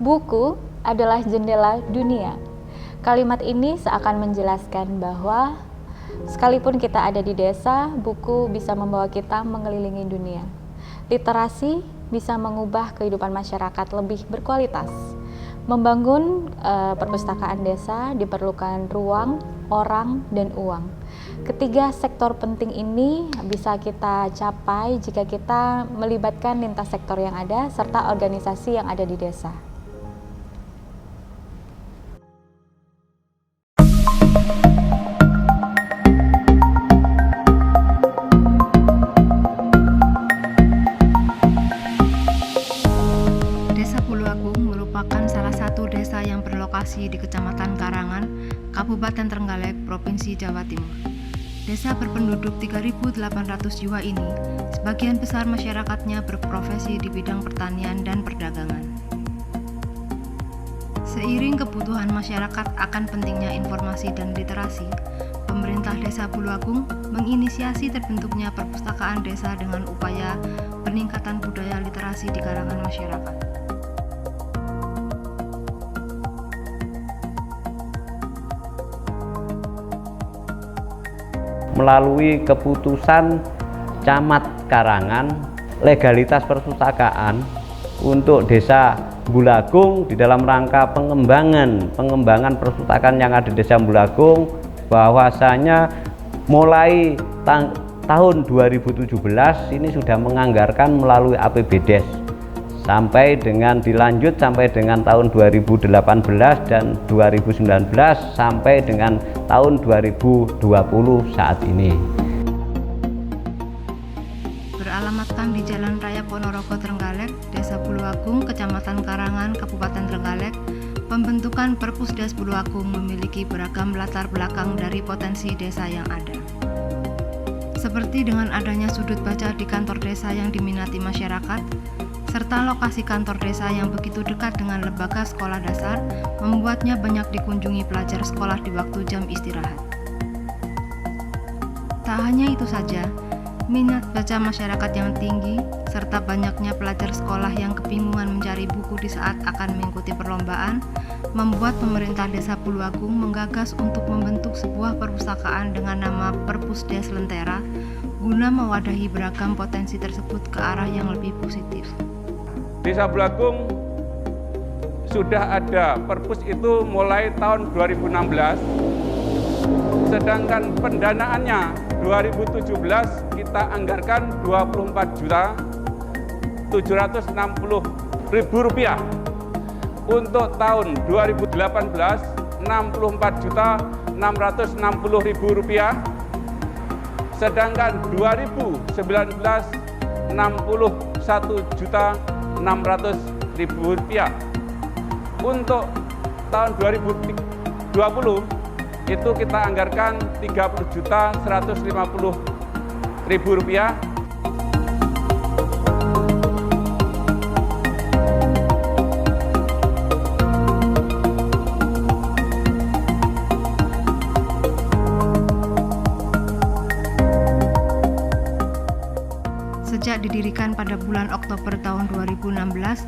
Buku adalah jendela dunia. Kalimat ini seakan menjelaskan bahwa sekalipun kita ada di desa, buku bisa membawa kita mengelilingi dunia. Literasi bisa mengubah kehidupan masyarakat lebih berkualitas. Membangun perpustakaan desa diperlukan ruang, orang, dan uang. Ketiga sektor penting ini bisa kita capai jika kita melibatkan lintas sektor yang ada serta organisasi yang ada di desa. Di Kecamatan Karangan, Kabupaten Trenggalek, Provinsi Jawa Timur. Desa berpenduduk 3.800 jiwa ini, sebagian besar masyarakatnya berprofesi di bidang pertanian dan perdagangan. Seiring kebutuhan masyarakat akan pentingnya informasi dan literasi, pemerintah Desa Buluagung menginisiasi terbentuknya perpustakaan desa dengan upaya peningkatan budaya literasi di kalangan masyarakat. Melalui keputusan Camat Karangan, legalitas perpustakaan untuk Desa Buluagung di dalam rangka pengembangan perpustakaan yang ada di Desa Buluagung, bahwasanya mulai tahun 2017 ini sudah menganggarkan melalui APBDes sampai dengan dilanjut sampai dengan tahun 2018 dan 2019 sampai dengan tahun 2020 saat ini. Beralamatkan di Jalan Raya Ponorogo Trenggalek, Desa Buluagung, Kecamatan Karangan, Kabupaten Trenggalek, pembentukan Perpusdes Buluagung memiliki beragam latar belakang dari potensi desa yang ada. Seperti dengan adanya sudut baca di kantor desa yang diminati masyarakat, serta lokasi kantor desa yang begitu dekat dengan lembaga sekolah dasar, membuatnya banyak dikunjungi pelajar sekolah di waktu jam istirahat. Tak hanya itu saja, minat baca masyarakat yang tinggi, serta banyaknya pelajar sekolah yang kebingungan mencari buku di saat akan mengikuti perlombaan, membuat pemerintah Desa Buluagung menggagas untuk membentuk sebuah perpustakaan dengan nama Perpusdes Lentera, guna mewadahi beragam potensi tersebut ke arah yang lebih positif. Desa Buluagung sudah ada perpus itu mulai tahun 2016, sedangkan pendanaannya 2017 kita anggarkan Rp24.760.000. Untuk tahun 2018 Rp64.660.000, sedangkan 2019 Rp61.600.000. Untuk tahun 2020 itu kita anggarkan Rp30.150.000. Sejak didirikan pada bulan Oktober tahun 2016,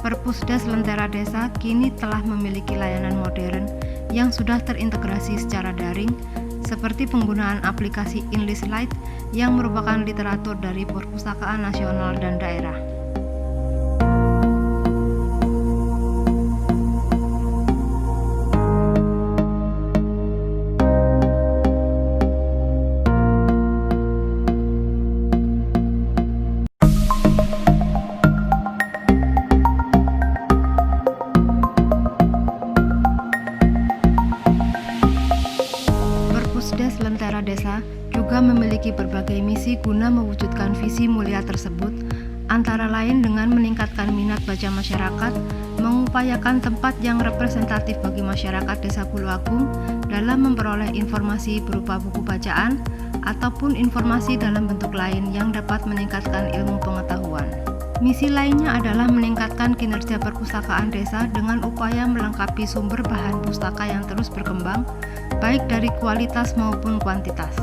Perpusdes Lentera Desa kini telah memiliki layanan modern yang sudah terintegrasi secara daring, seperti penggunaan aplikasi Inlist Lite yang merupakan literatur dari perpustakaan nasional dan daerah. Perpusdes Lentera Desa juga memiliki berbagai misi guna mewujudkan visi mulia tersebut, antara lain dengan meningkatkan minat baca masyarakat, mengupayakan tempat yang representatif bagi masyarakat Desa Buluagung dalam memperoleh informasi berupa buku bacaan ataupun informasi dalam bentuk lain yang dapat meningkatkan ilmu pengetahuan. Misi lainnya adalah meningkatkan kinerja perpustakaan desa dengan upaya melengkapi sumber bahan pustaka yang terus berkembang, baik dari kualitas maupun kuantitas.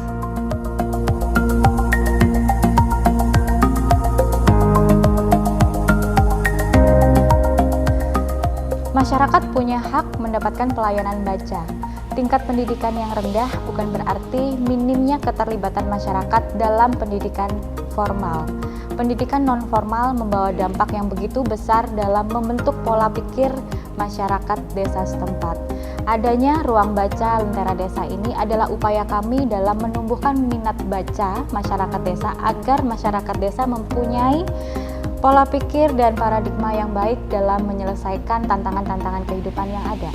Masyarakat punya hak mendapatkan pelayanan baca. Tingkat pendidikan yang rendah bukan berarti minimnya keterlibatan masyarakat dalam pendidikan formal. Pendidikan non-formal membawa dampak yang begitu besar dalam membentuk pola pikir masyarakat desa setempat. Adanya ruang baca Lentera Desa ini adalah upaya kami dalam menumbuhkan minat baca masyarakat desa agar masyarakat desa mempunyai pola pikir dan paradigma yang baik dalam menyelesaikan tantangan-tantangan kehidupan yang ada.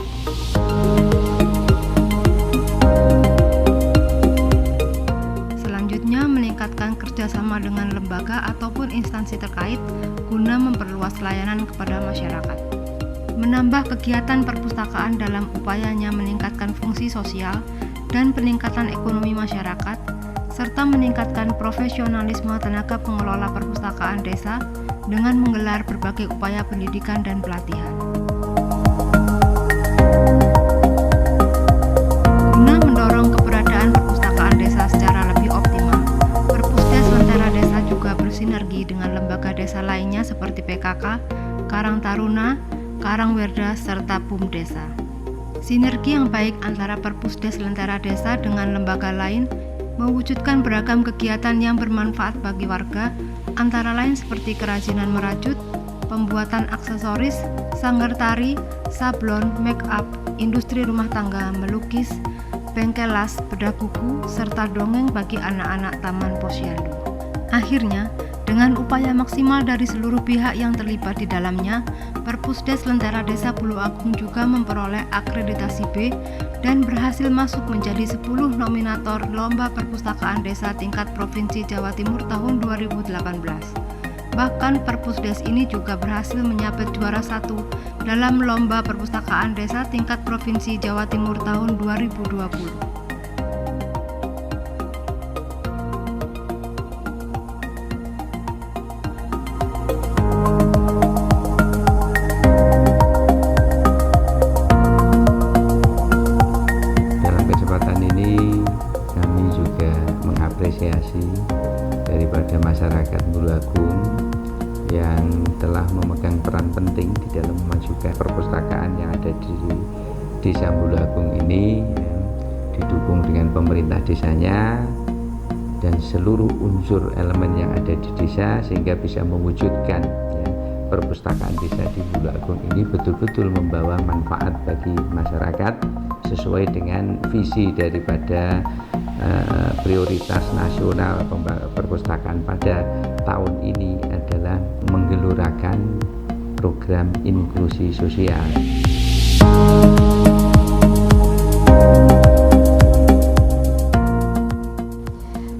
Selanjutnya, meningkatkan kerjasama dengan lembaga ataupun instansi terkait guna memperluas layanan kepada masyarakat. Menambah kegiatan perpustakaan dalam upayanya meningkatkan fungsi sosial dan peningkatan ekonomi masyarakat, serta meningkatkan profesionalisme tenaga pengelola perpustakaan desa dengan menggelar berbagai upaya pendidikan dan pelatihan. Guna mendorong keberadaan perpustakaan desa secara lebih optimal, Perpusdes Lentera Desa juga bersinergi dengan lembaga desa lainnya seperti PKK, Karang Taruna, Karangwerda, serta PUM Desa. Sinergi yang baik antara Perpusdes Lentera Desa dengan lembaga lain mewujudkan beragam kegiatan yang bermanfaat bagi warga, antara lain seperti kerajinan merajut, pembuatan aksesoris, sanggar tari, sablon, make up, industri rumah tangga, melukis, bengkel las, bedah buku, serta dongeng bagi anak-anak Taman Posyandu. Akhirnya, dengan upaya maksimal dari seluruh pihak yang terlibat di dalamnya, Perpusdes Lentera Desa Bulu Agung juga memperoleh akreditasi B dan berhasil masuk menjadi 10 nominator Lomba Perpustakaan Desa tingkat Provinsi Jawa Timur tahun 2018. Bahkan Perpusdes ini juga berhasil menyabet juara 1 dalam Lomba Perpustakaan Desa tingkat Provinsi Jawa Timur tahun 2020. Apresiasi daripada masyarakat Bulu Agung yang telah memegang peran penting di dalam memajukan perpustakaan yang ada di Desa Bulu Agung ini, ya, didukung dengan pemerintah desanya dan seluruh unsur elemen yang ada di desa sehingga bisa mewujudkan, ya, perpustakaan desa di Bulu Agung ini betul-betul membawa manfaat bagi masyarakat sesuai dengan visi daripada prioritas nasional perpustakaan pada tahun ini adalah menggelurakan program inklusi sosial.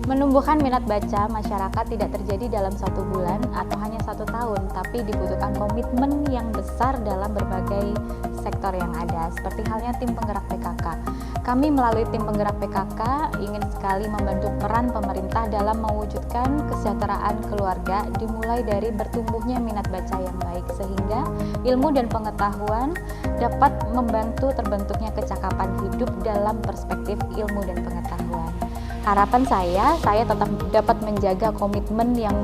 Menumbuhkan minat baca masyarakat tidak terjadi dalam 1 bulan atau hanya 1 tahun, tapi dibutuhkan komitmen yang besar dalam berbagai sektor yang ada, seperti halnya tim penggerak PKK. Kami melalui tim penggerak PKK ingin sekali membantu peran pemerintah dalam mewujudkan kesejahteraan keluarga, dimulai dari bertumbuhnya minat baca yang baik, sehingga ilmu dan pengetahuan dapat membantu terbentuknya kecakapan hidup dalam perspektif ilmu dan pengetahuan. Harapan saya tetap dapat menjaga komitmen yang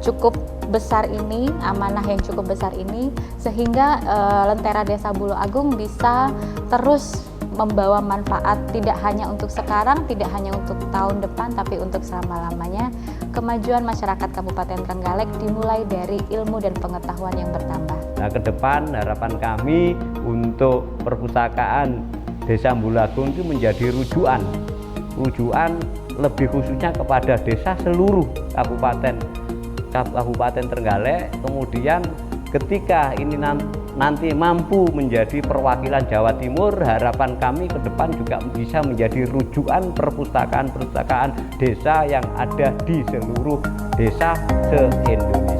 cukup besar ini, amanah yang cukup besar ini, sehingga Lentera Desa Bulu Agung bisa terus membawa manfaat tidak hanya untuk sekarang, tidak hanya untuk tahun depan, tapi untuk selama-lamanya. Kemajuan masyarakat Kabupaten Trenggalek dimulai dari ilmu dan pengetahuan yang bertambah. Nah, ke depan harapan kami untuk perpustakaan Desa Bulu Agung itu menjadi rujukan lebih khususnya kepada desa seluruh Kabupaten Trenggalek. Kemudian ketika ini nanti mampu menjadi perwakilan Jawa Timur, harapan kami ke depan juga bisa menjadi rujukan perpustakaan desa yang ada di seluruh desa se-Indonesia.